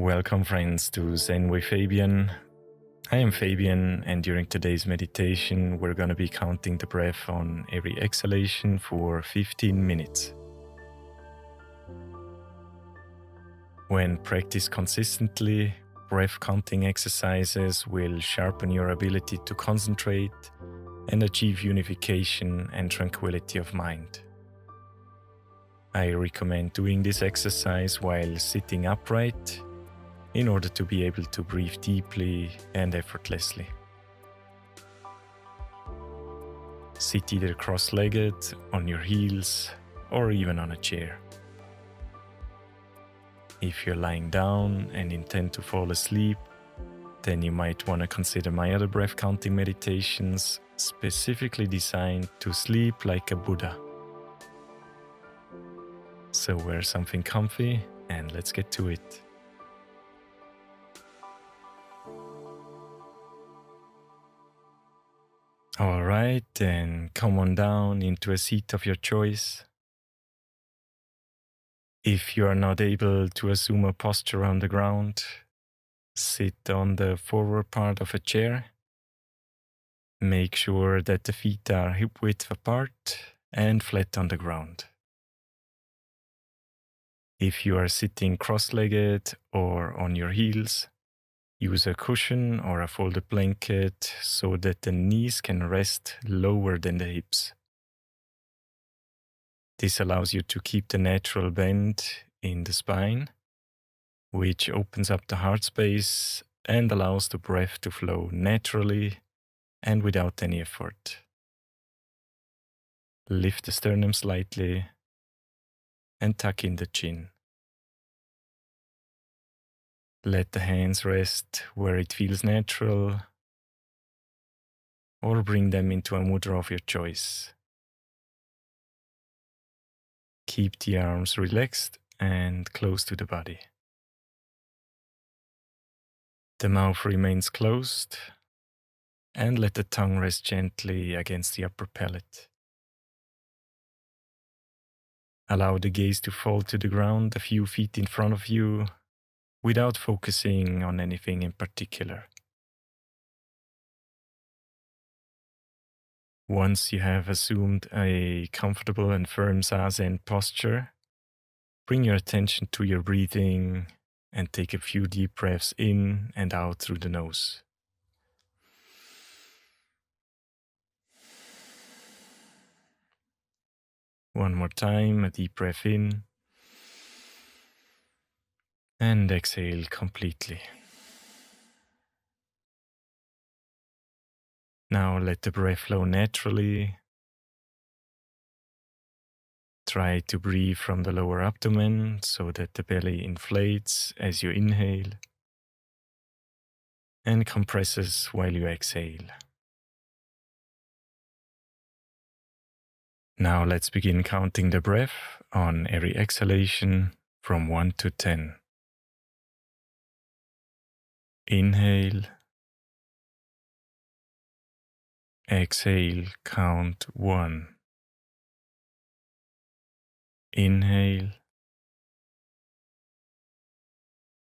Welcome, friends, to Zen with Fabian. I am Fabian, and during today's meditation, we're going to be counting the breath on every exhalation for 15 minutes. When practiced consistently, breath counting exercises will sharpen your ability to concentrate and achieve unification and tranquility of mind. I recommend doing this exercise while sitting upright in order to be able to breathe deeply and effortlessly. Sit either cross-legged, on your heels, or even on a chair. If you're lying down and intend to fall asleep, then you might want to consider my other breath counting meditations, specifically designed to sleep like a Buddha. So wear something comfy and let's get to it. Alright, then come on down into a seat of your choice. If you are not able to assume a posture on the ground, sit on the forward part of a chair. Make sure that the feet are hip-width apart and flat on the ground. If you are sitting cross-legged or on your heels, use a cushion or a folded blanket so that the knees can rest lower than the hips. This allows you to keep the natural bend in the spine, which opens up the heart space and allows the breath to flow naturally and without any effort. Lift the sternum slightly and tuck in the chin. Let the hands rest where it feels natural, or bring them into a mudra of your choice. Keep the arms relaxed and close to the body. The mouth remains closed, and let the tongue rest gently against the upper palate. Allow the gaze to fall to the ground a few feet in front of you without focusing on anything in particular. Once you have assumed a comfortable and firm Zazen posture, bring your attention to your breathing and take a few deep breaths in and out through the nose. One more time, a deep breath in and exhale completely. Now let the breath flow naturally. Try to breathe from the lower abdomen so that the belly inflates as you inhale and compresses while you exhale. Now let's begin counting the breath on every exhalation from 1 to 10. Inhale. Exhale, count 1. Inhale.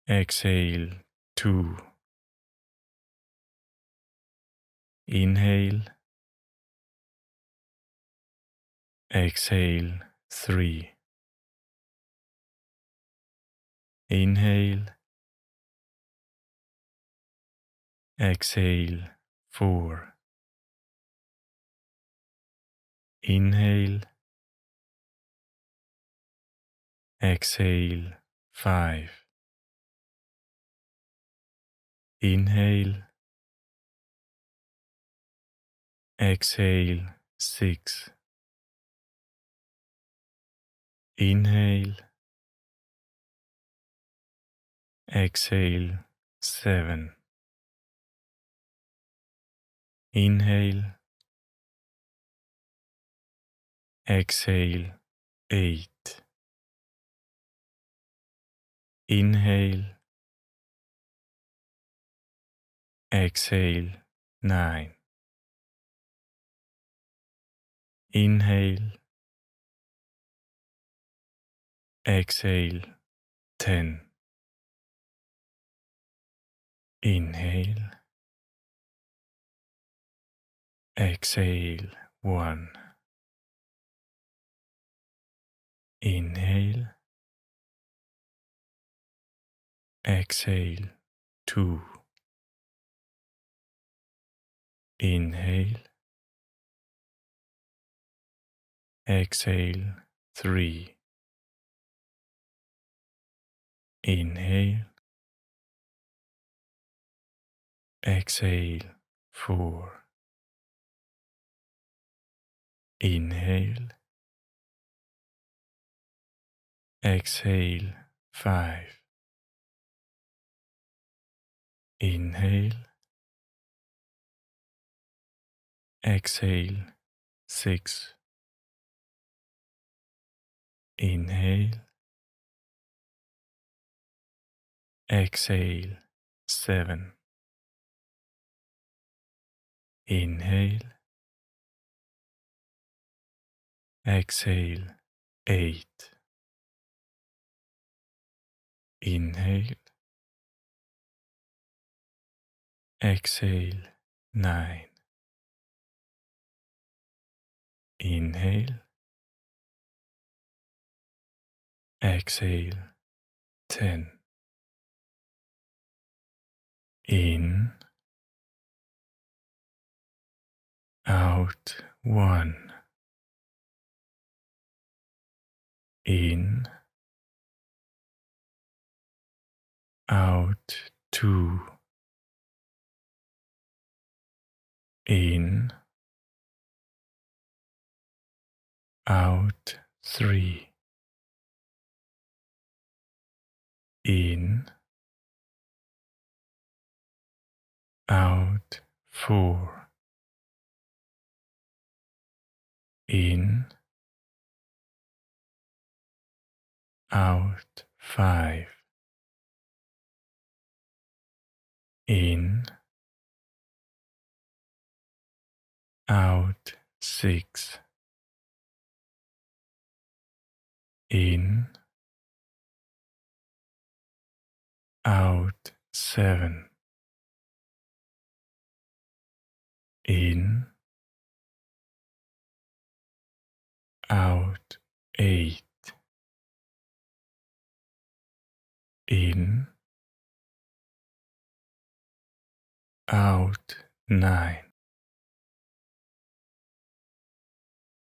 Exhale, 2. Inhale. Exhale, 3. Inhale. Exhale, 4. Inhale. Exhale, 5. Inhale. Exhale, 6. Inhale. Exhale, 7. Inhale. Exhale, 8. Inhale. Exhale, 9. Inhale. Exhale, 10. Inhale, exhale 1. Inhale, exhale 2. Inhale, exhale 3. Inhale, exhale 4. Inhale, exhale 5. Inhale, exhale 6. Inhale, exhale 7. Inhale, exhale 8. Inhale, exhale 9. Inhale, exhale 10. In, out 1. In, out 2. In, out 3. In, out 4. In, out 5. In, out 6. In, out 7. In, out 8. In, out 9.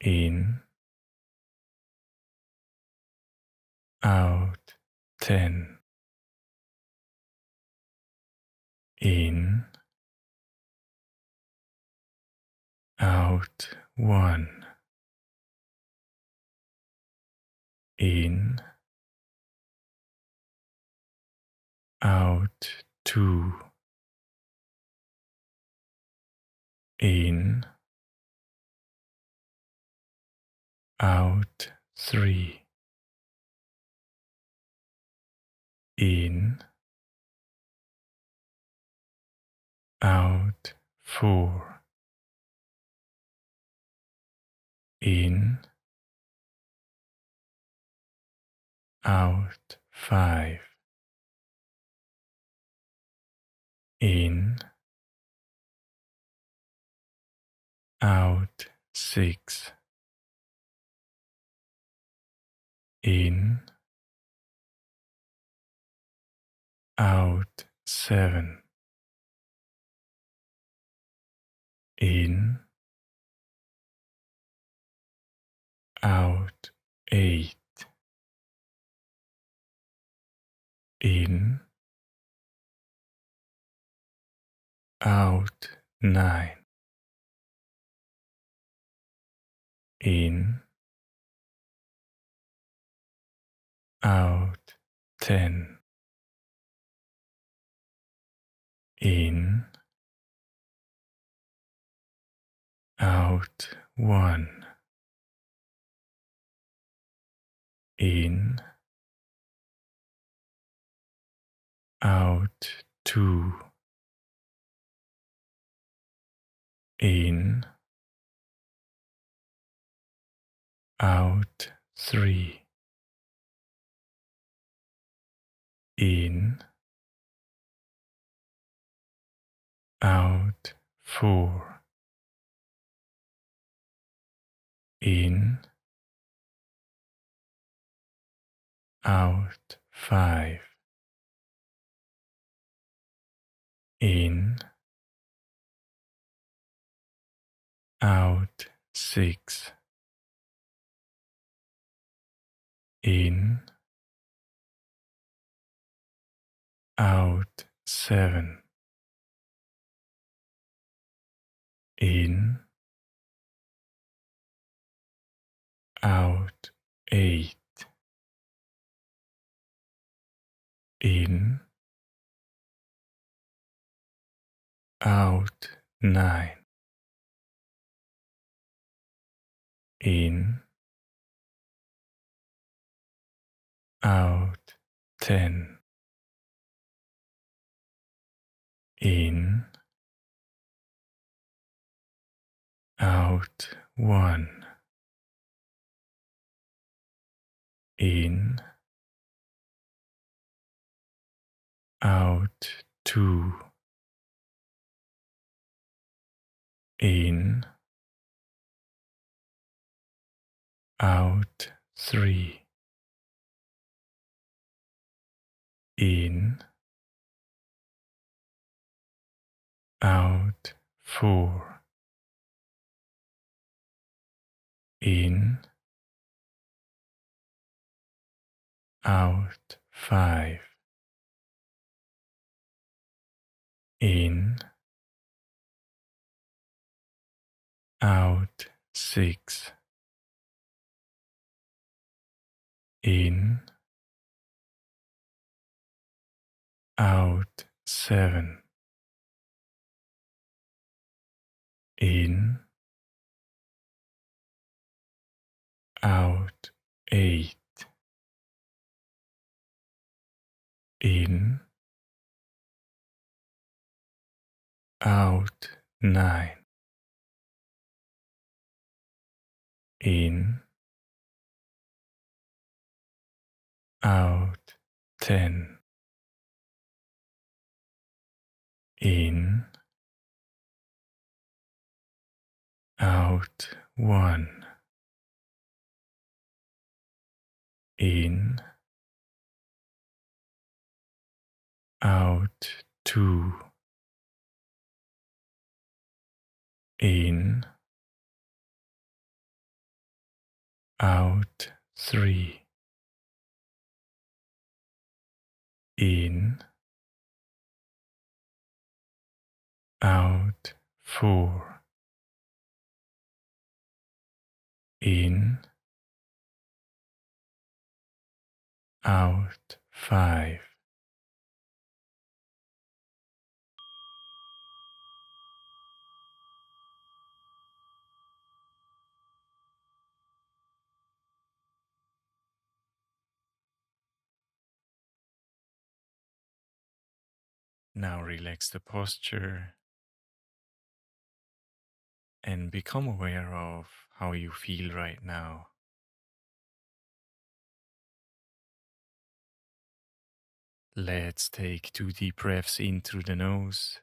In, out 10. In, out 1. In, out 2. In, out 3. In, out 4. In, out 5. In, out 6. In, out 7. In, out 8. In, out 9. In, out 10. In, out 1. In, out 2. In, out 3. In, out 4, in, out 5, in, out 6, in, out 7, in, out 8, in, out 9, in, out 10, in, out 1, in, out 2, in, out 3, in, out 4, in, out 5, in, out 6, in, out 7, in, out 8, in, out 9, in, out 10, in, out 1, in, out 2, in, out 3, in, out 4, in, out 5. Now relax the posture and become aware of how you feel right now. Let's take 2 deep breaths in through the nose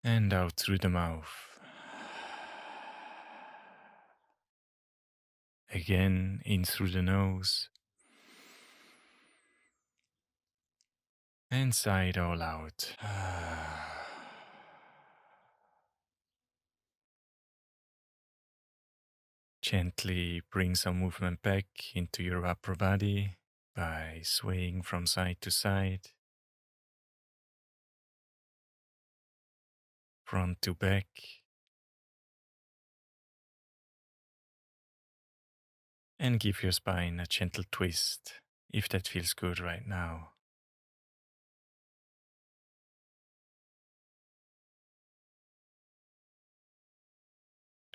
and out through the mouth. Again, in through the nose and sigh it all out. Gently bring some movement back into your upper body by swaying from side to side, front to back, and give your spine a gentle twist if that feels good right now.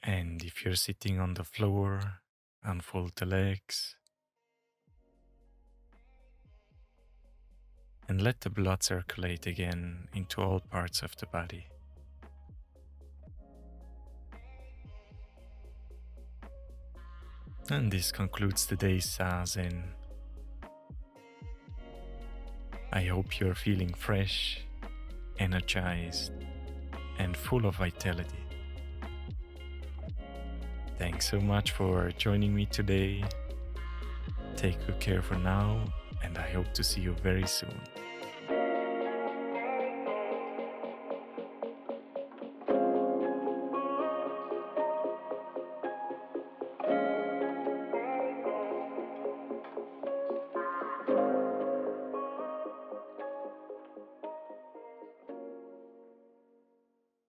And if you're sitting on the floor, unfold the legs and let the blood circulate again into all parts of the body. And this concludes today's Zazen. I hope you're feeling fresh, energized, and full of vitality. Thanks so much for joining me today. Take good care for now, and I hope to see you very soon.